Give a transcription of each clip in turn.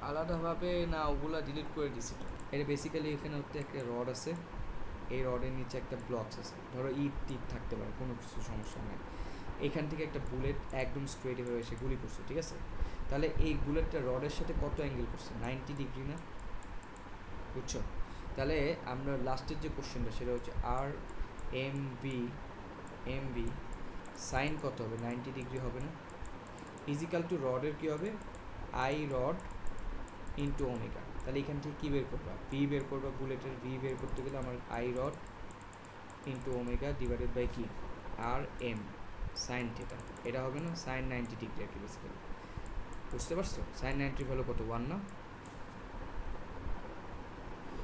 আলাদাভাবে না, ওগুলা ডিলিট করে দিছি তো। এটা বেসিক্যালি এখানে হচ্ছে একটা রড আছে, এই রডের নিচে একটা ব্লকস আছে, ধরো ইট টিট থাকতে পারে, কোনো কিছু সমস্যা নেই। এখান থেকে একটা বুলেট একদম স্ট্রেট হয়ে এসে গুলি করছে, ঠিক আছে? তাহলে এই বুলেটটা রডের সাথে কত অ্যাঙ্গেল করছে? 90 ডিগ্রি না? বুঝছো? তাহলে আমরা লাস্টের যে কোশ্চেনটা সেটা হচ্ছে আর এম বি সাইন কত হবে? 90 ডিগ্রি হবে না? ইজিক্যাল টু রডের কী হবে? I rod into omega. তাহলে এখান থেকে কী বের করবা? ভি বের করবা, বুলেটের ভি বের করতে গেলে আমার I rod into omega divided by কি? আর এম সাইন থিটা। এটা হবে না? সাইন 90 ডিগ্রি আর কি বেসিক্যালি। বুঝতে পারছো? সাইন 90 হলো কত? 1 না?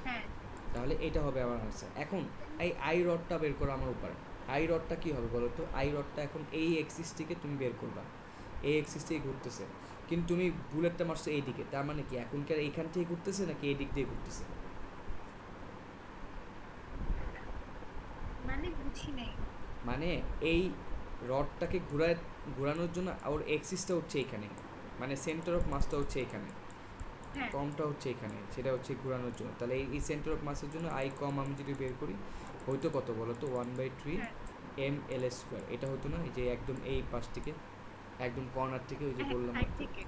হ্যাঁ। তাহলে এটা হবে আমার আনসার। এখন এই আই রডটা বের করা আমার উপায়। আই রডটা কী হবে বলো তো? আই রডটা এখন এই এক্সিস থেকে তুমি বের করবা, এই এক্সিস থেকে ঘুরতেছে, কিন্তু তুমি বুলেটটা মারছো এই দিকে, তার মানে কি এখনকার এইখান থেকে ঘুরতেছে নাকি এই দিক দিয়ে ঘুরতেছে? মানে বুঝি নাই। মানে এই রডটাকে ঘোরানোর জন্য ওর এক্সিসটা হচ্ছে এখানে, মানে সেন্টার অফ মাসটা হচ্ছে এখানে, হ্যাঁ কমটা হচ্ছে এখানে, সেটা হচ্ছে ঘোরানোর জন্য। তাহলে এই সেন্টার অফ মাসের জন্য আই কম আমি যদি বের করি, হয়তো কত বলো তো? 1/3 হ্যাঁ ml²। এটা হতো না? এই যে একদম এই পাশ থেকে, একদম কর্নার থেকে, ওই যে হ্যাঁ বললাম সাইড আর কি। থেকে।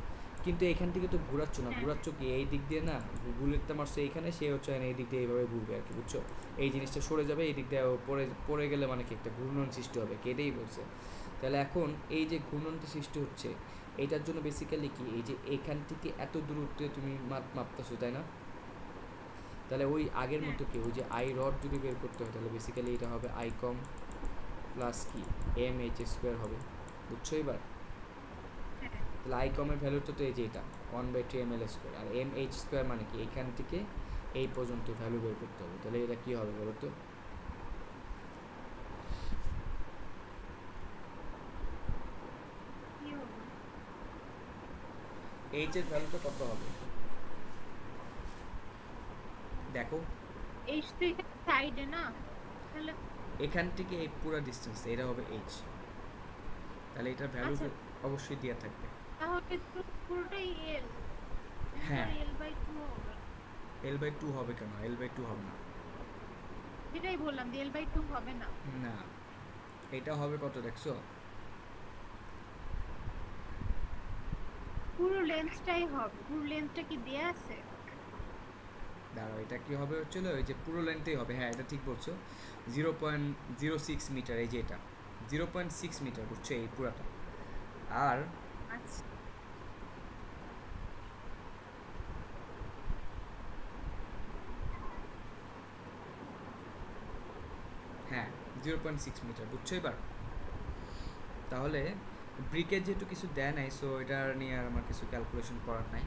কিন্তু এখান থেকে তো ঘুরাচ্ছ না, হ্যাঁ ঘুরাচ্ছ কি এই দিক দিয়ে না? বুলেটটা মারছো এইখানে, সে হচ্ছে এই দিক দিয়ে এইভাবে ঘুরবে আর কি, বুঝছো? এই জিনিসটা সরে যাবে, এই দিক দিয়ে পরে পড়ে গেলে মানে কি একটা ঘূর্ণন সৃষ্টি হবে, কেটেই বলছে। তাহলে এখন এই যে ঘূর্ণনটা সৃষ্টি হচ্ছে, এইটার জন্য বেসিক্যালি কি, এই যে এখান থেকে এত দূরত্বে তুমি মাপতেছো, তাই না? তাহলে ওই আগের হ্যাঁ মতো কি, ওই যে আই রড যদি বের করতে হয়, তাহলে বেসিক্যালি এটা হবে আই কম প্লাস কি mh² হবে, বুঝছো এবার? হ্যাঁ। তাহলে আই কমের ভ্যালুটা তো এই যে এটা 1/2 ml², আর mh² মানে কি এখান থেকে এই পর্যন্ত ভ্যালু বের করতে হবে। তাহলে এটা কী হবে বলো তো? কি হবে? এইচ এর ভ্যালুটা কত হবে দেখো? এইচ তো এখানে সাইডে না, তাহলে এখান থেকে এই পুরো ডিস্টেন্স এটা হবে এইচ, তাহলে এটার ভ্যালু আচ্ছা, অবশ্যই দেওয়া থাকবে। তাহলে তো পুরোটাই এল, তাহলে তো হ্যাঁ, L/2 হবে। L/2 হবে কেন? L/2 হবে না। যেটাই বললাম যে L/2 হবে না। না, এটা হবে কত দেখছো? পুরো লেন্সটাই হবে। পুরো লেন্সটা কি দেয়া আছে? দাঁড়াও, এটা কি হবে হচ্ছিল, ওই যে পুরো লেন্থেই হবে, হ্যাঁ এটা ঠিক বলছো। 0.06 মিটার, এই যে এটা 0.6 মিটার, বুঝছো এই পুরাটা। আর আচ্ছা। হ্যাঁ, 0.6 মিটার, বুঝছো এবার? তাহলে ব্রিকের যেহেতু কিছু দেয় নাই, সো এটা নিয়ে আর আমার কিছু ক্যালকুলেশন করার নাই।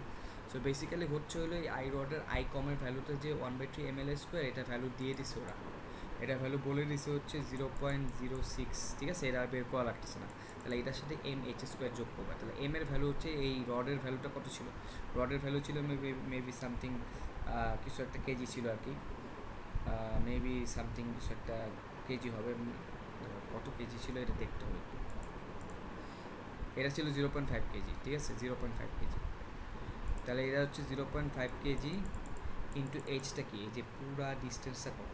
সো বেসিক্যালি হচ্ছে হলো এই আই রডের আই কমের ভ্যালুটা যে 1/3 ml², এটা ভ্যালু দিয়ে দিছে ওরা, এটা ভ্যালু বলে দিছে হচ্ছে 0.06, ঠিক আছে? এটা আর বের করা লাগতেছে না। তাহলে এটার সাথে mh² যোগ করবে, তাহলে এম এর ভ্যালু হচ্ছে, এই রডের ভ্যালুটা কত ছিল? রডের ভ্যালু ছিল মেবি সামথিং কিছু একটা কেজি ছিল আর কি, মেবি সামথিং কিছু একটা কেজি হবে। কত কেজি ছিল এটা দেখতে হবে। এটা ছিল 0.5 কেজি, ঠিক আছে? 0.5 কেজি। তাহলে এটা হচ্ছে 0.5 কেজি ইন্টু এইচটা কি, এই যে পুরা ডিস্টেন্সটা কত?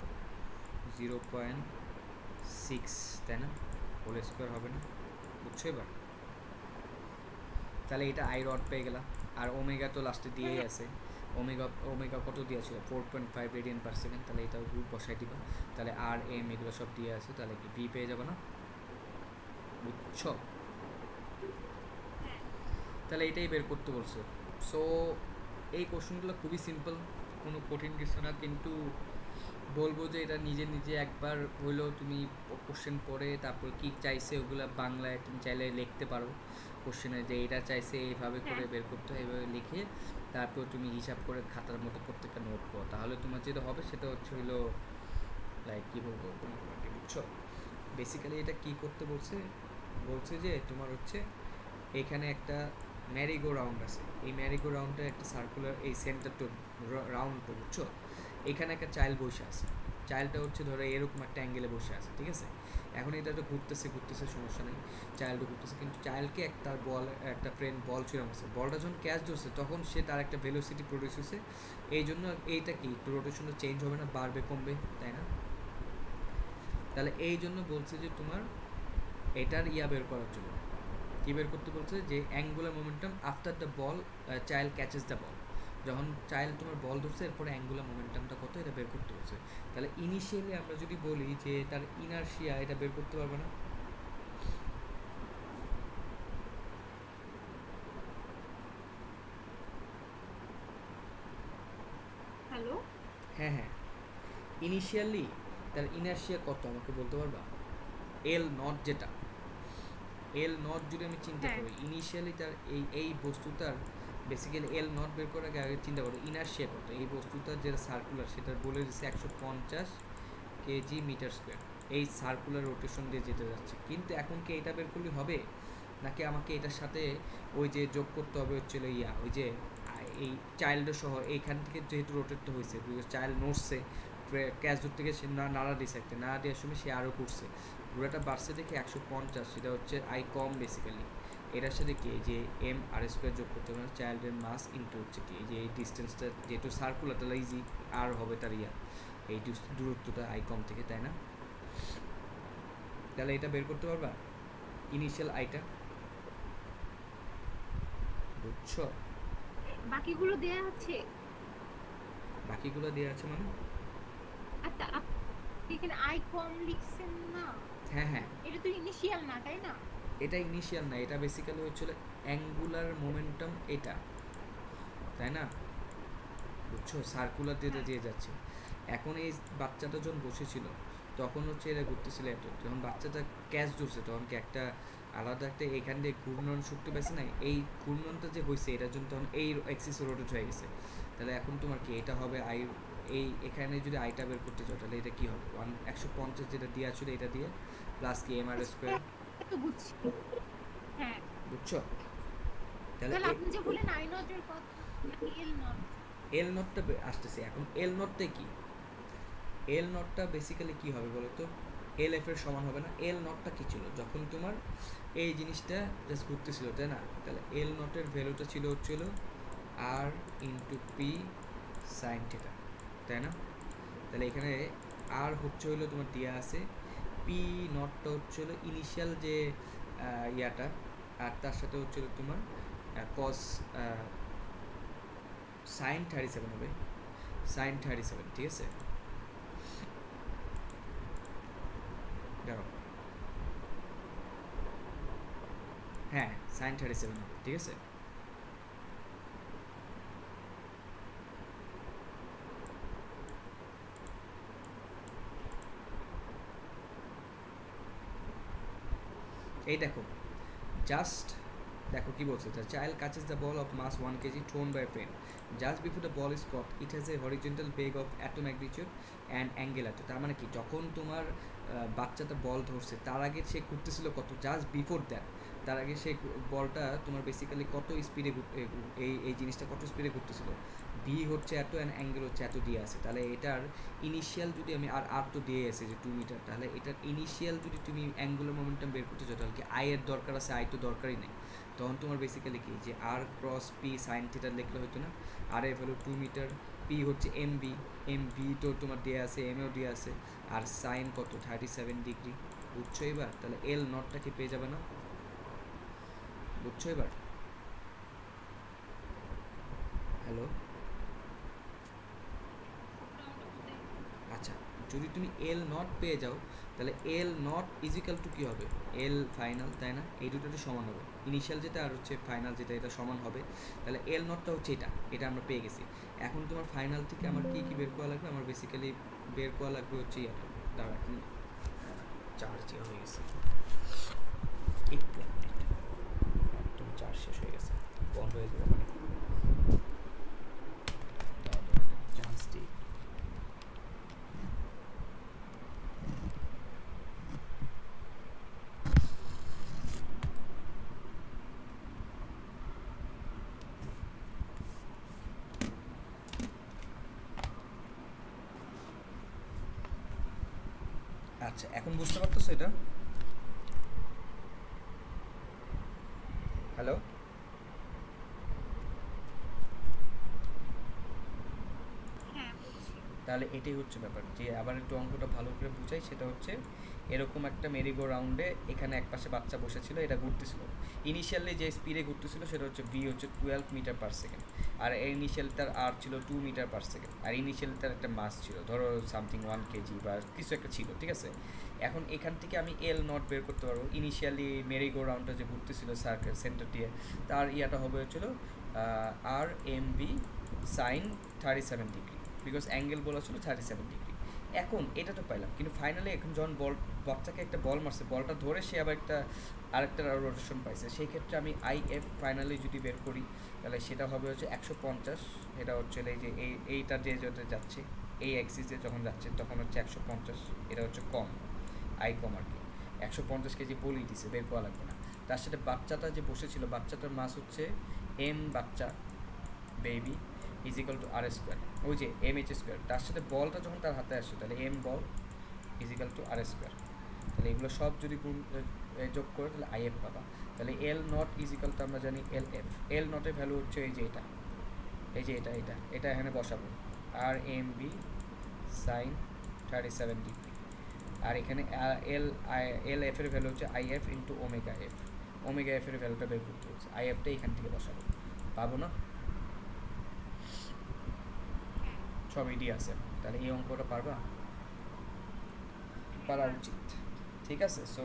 0.6, তাই না? হোল² হবে না? বুঝছো এবার? তাহলে এটা আই রড পেয়ে গেলাম। আর ওমেগা তো লাস্টে দিয়েই হ্যাঁ আছে। ওমেগা ওমেগা কত দিয়েছিল? 4.5 রেডিয়ান/সেকেন্ড। তাহলে এটা গ্রুপ বসাই দিবা। তাহলে আর এম এগুলো সব দিয়ে আছে, তাহলে কি ভি পেয়ে যাবে না? বুঝছো? হ্যাঁ। তাহলে এটাই বের করতে বলছে। সো এই কোশ্চেনগুলো খুবই সিম্পল, কোনো কঠিন কিছু না, কিন্তু বলবো যে এটা নিজে নিজে একবার হইলেও তুমি কোশ্চেন পড়ে তারপর কি চাইছে ওগুলো বাংলায় তুমি চাইলে লিখতে পারো। কোশ্চেনে যে এটা চাইছে এইভাবে করে হ্যাঁ বের করতে হয়, এইভাবে লিখে তারপর তুমি হিসাব করে খাতার মতো প্রত্যেকটা নোট করো, তাহলে তোমার যেটা হবে সেটা হচ্ছে হইলো লাইক কী বলবো, বুঝছো? বেসিক্যালি এটা কি করতে বলছে? বলছে যে তোমার হচ্ছে এখানে একটা ম্যারিগো রাউন্ড আছে, এই ম্যারিগো রাউন্ডটা একটা সার্কুলার, এই সেন্টার তো রাউন্ড তো, বুঝছো? এখানে একটা চাইল্ড বসে আছে, চাইল্ডটা হচ্ছে ধরো এরকম একটা অ্যাঙ্গেলে বসে আছে, ঠিক আছে? এখন এটা তো ঘুরতেছে ঘুরতেছে, সমস্যা নেই, চাইল্ডও ঘুরতেছে, কিন্তু চাইল্ডকে তার বল, একটা ফ্রেন্ড বল ছুঁড়ে মারছে, বলটা যখন ক্যাচ ধরছে তখন সে তার একটা ভেলোসিটি প্রডিউস হয়েছে, এই জন্য এইটা কি একটু রোটেশনটা চেঞ্জ হবে না, বাড়বে কমবে, তাই না? তাহলে এই জন্য বলছে যে তোমার এটার ইয়া বের করার জন্য কী বের করতে বলছে, যে angular momentum after the ball child catches the ball, যখন চাইল্ড তোমার বল ধরছে এরপরে অ্যাঙ্গুলার মোমেন্টামটা কত এটা বের করতে বলছে। তাহলে ইনিশিয়ালি আমরা যদি বলি যে তার ইনার্শিয়া, এটা বের করতে পারবে না? হ্যালো, হ্যাঁ হ্যাঁ, ইনিশিয়ালি তার ইনার্শিয়া কত আমাকে বলতে পারবা? এল নট, যেটা এল নট যদি আমি চিন্তা হ্যাঁ করি, ইনিশিয়ালি তার এই বস্তুটার বেসিক্যালি এল নট বের করার আগে আগে চিন্তা করো ইনার্শিয়া কত, এই বস্তুটার যেটা সার্কুলার সেটার বলে দিচ্ছে 150 কেজি মিটার স্কোয়ার, এই সার্কুলার রোটেশন দিয়ে যেতে যাচ্ছে, কিন্তু এখন কি এটা বের করলে হবে, নাকি আমাকে এটার সাথে ওই যে যোগ করতে হবে হচ্ছিল ইয়া, ওই যে এই চাইল্ডের সহ এইখান থেকে যেহেতু রোটেটটা হয়েছে, বিকজ চাইল্ড নড়ছে, ক্যাচ ধরতে গিয়ে সে নাড়া দিয়েছে, একটা নাড়া দেওয়ার সময় সে আরও করছে, ঘোড়াটা বাড়ছে দেখে 150, সেটা হচ্ছে আই কম বেসিক্যালি, এটার সাথে কি যে এম আর স্কোয়ার যোগ করতে হবে চাইল্ডের মাস ইন্টু হচ্ছে কি যে এই ডিস্টেন্সটা যেহেতু সার্কুলার, তাহলে ইজি আর হবে তার ইয়া এই দূরত্বটা আই কম থেকে, তাই না? তাহলে এটা বের করতে পারবা ইনিশিয়াল আইটা, বুঝছো? বাকিগুলো দেয়া আছে। বাকিগুলো দেওয়া আছে মানে? আচ্ছা, আপনি এখানে আই কম লিখছেন না? হ্যাঁ হ্যাঁ, এটা তো ইনিশিয়াল না, তাই না? এটা ইনিশিয়াল না, এটা বেসিক্যালি হচ্ছিল অ্যাঙ্গুলার মোমেন্টাম এটা, তাই না? বুঝছো, সার্কুলার দিয়ে হ্যাঁ। দিয়ে যাচ্ছে। এখন এই বাচ্চাটা যখন বসেছিল তখন হচ্ছে এরা ঘুরতেছিল এত, যখন বাচ্চাটা ক্যাচ ধরছে তখন কি একটা আলাদা একটা এখান দিয়ে ঘূর্ণন শক্তি পাইছে না, এই ঘূর্ণনটা যে হয়েছে এটার জন্য তখন এই এক্সিস রোটেট হয়ে গেছে। তাহলে এখন তোমার কি এটা হবে আই, এই এখানে যদি আইটা বের করতে চাও তাহলে এটা কি হবে, 150 যেটা দেওয়া ছিল এটা দিয়ে প্লাস কি এম আর স্কোয়ার, এটা তো বুঝছি। হ্যাঁ, বুঝছো? তাহলে তাহলে আপনি যে বললেন আই নটের কথা, এল নট। এল নটটা আসতেছে, এখন এল নটটা কি, এল নটটা বেসিক্যালি কি হবে বলো তো, এল এফ এর সমান হবে না। এল নটটা কি ছিল, যখন তোমার এই জিনিসটা জাস্ট ঘুরতেছিল, তাই না? তাহলে এল নটের ভ্যালুটা ছিল হচ্ছিল আর ইন্টু পি সাইন থিটা, তাই না? তাহলে এখানে আর হচ্ছে হইলো তোমার দেওয়া আছে পি নটটা হচ্ছে হলো ইনিশিয়াল যে ইয়াটা, আর তার সাথে হচ্ছিল তোমার কস সাইন 37 হবে, সাইন 37, ঠিক আছে? দেখো, হ্যাঁ সাইন 37 হবে, ঠিক আছে? এই দেখো, জাস্ট দেখো কি বলছে, the child catches the ball of mass 1 kg thrown by a friend. Just before the ball is caught, it has a horizontal beg of atom magnitude and angle at, তার মানে কি, যখন তোমার বাচ্চাটা বল ধরছে তার আগে সে ঘুরতেছিল কত, জাস্ট বিফোর দ্যাট, তার আগে সে বলটা তোমার বেসিক্যালি কত স্পিডে এই এই জিনিসটা কত স্পিডে ঘুরতেছিল, ভি হচ্ছে এত অ্যান্ড অ্যাঙ্গেল হচ্ছে এত দিয়ে আছে। তাহলে এটার ইনিশিয়াল যদি আমি আর তো দিয়ে আছে যে 2 মিটার, তাহলে এটার ইনিশিয়াল যদি তুমি অ্যাঙ্গুলার মোমেন্টাম বের করতে চাও তাহলে কি আই এর দরকার আছে, আই তো দরকারই নেই, তখন তোমার বেসিক্যালি কি যে আর ক্রস পি সাইন থিটার লিখলে হতো না, আর এর ভ্যালু 2 মিটার, পি হচ্ছে এম ভি তো তোমার দেওয়া আছে, এমএও দেওয়া আছে, আর সাইন কত 37 ডিগ্রি, বুঝছো এবার? তাহলে এল নটটাকে পেয়ে যাবে না, বুঝছো এবার? হ্যালো, আচ্ছা, যদি তুমি এল নট পেয়ে যাও তাহলে এল নট ইজিক্যাল টু কী হবে, এল ফাইনাল, তাই না? এই দুটোতে সমান হবে, ইনিশিয়াল যেটা আর হচ্ছে ফাইনাল যেটা, এটা সমান হবে। তাহলে এল নটটা হচ্ছে এটা, এটা আমরা পেয়ে গেছি। এখন তোমার ফাইনাল থেকে আমার কী কী বের করা লাগবে, আমার বেসিক্যালি বের করা লাগবে হচ্ছে ইয়াটা, দাঁড়া এখন চার্জ হয়ে গেছে, একটু একদম চার্জ শেষ হয়ে গেছে, বন্ধ হয়ে যাবে মানে চার্জ দিই। আচ্ছা এখন বুঝতে পারতেছো এটা? হ্যালো? হ্যাঁ বুঝছি। তাহলে এটাই হচ্ছে ব্যাপার, যে আবার একটু অঙ্কটা ভালো করে বুঝাই, সেটা হচ্ছে এরকম একটা মেরিগো রাউন্ডে এখানে একপাশে বাচ্চা বসেছিল, এটা ঘুরতেছিল। ইনিশিয়ালি যে স্পিডে ঘুরতেছিল সেটা হচ্ছে ভি হচ্ছে 12 মিটার পার সেকেন্ড, আর ইনিশিয়াল তার আর ছিল 2 মিটার পার সেকেন্ড, আর ইনিশিয়াল তার একটা মাস ছিল ধরো সামথিং 1 কেজি বা কিছু একটা ছিল, ঠিক আছে? এখন এখান থেকে আমি এল নট বের করতে পারবো। ইনিশিয়ালি মেরিগো রাউন্ডটা যে ঘুরতেছিল সার্কেল সেন্টার দিয়ে, তার ইয়াটা হবে হচ্ছিল আর M V sine 37 degree, because angle বলা ছিল 37 ডিগ্রি। এখন এটা তো পাইলাম, কিন্তু ফাইনালি এখন যখন বাচ্চাকে একটা বল মারছে, বলটা ধরে সে আবার আরেকটা রোটেশন পাইছে, সেই ক্ষেত্রে আমি আই এফ ফাইনালি যদি বের করি, তাহলে সেটা হবে হচ্ছে 150। এটা হচ্ছে এই যে এইটা যে যেটা যাচ্ছে, এই অ্যাক্সিসে যখন যাচ্ছে তখন হচ্ছে 150, এটা হচ্ছে কম, আই কম আর কি। 150 কেজি বলেই দিছে, বের করা লাগবে না। তার সাথে বাচ্চাটা যে বসেছিল, বাচ্চাটার মাস হচ্ছে এম বাচ্চা baby is equal to R square, ওই যে এম এইচ স্কোয়ার। তার সাথে বলটা যখন তার হাতে আসছে, তাহলে এম বল is equal to R square. তাহলে এগুলো সব যদি যোগ করে তাহলে আই এফ পাবা। তাহলে এল নট ইজ ইকাল টু আমরা জানি এল এফ। এল নটের ভ্যালু হচ্ছে এই যে এটা, এই যে এটা এখানে বসাবো, আর এম বি সাইন 37 ডিগ্রি। আর এখানে এল এফ এর ভ্যালু হচ্ছে I F into omega F. Omega F এর ভ্যালুটা বের করতে হচ্ছে, আই এফটা এখান থেকে বসাবো, পাবো না? হ্যাঁ সব ইডি আছে। তাহলে এই অঙ্কটা পারবা? পারা উচিত। ঠিক আছে, সো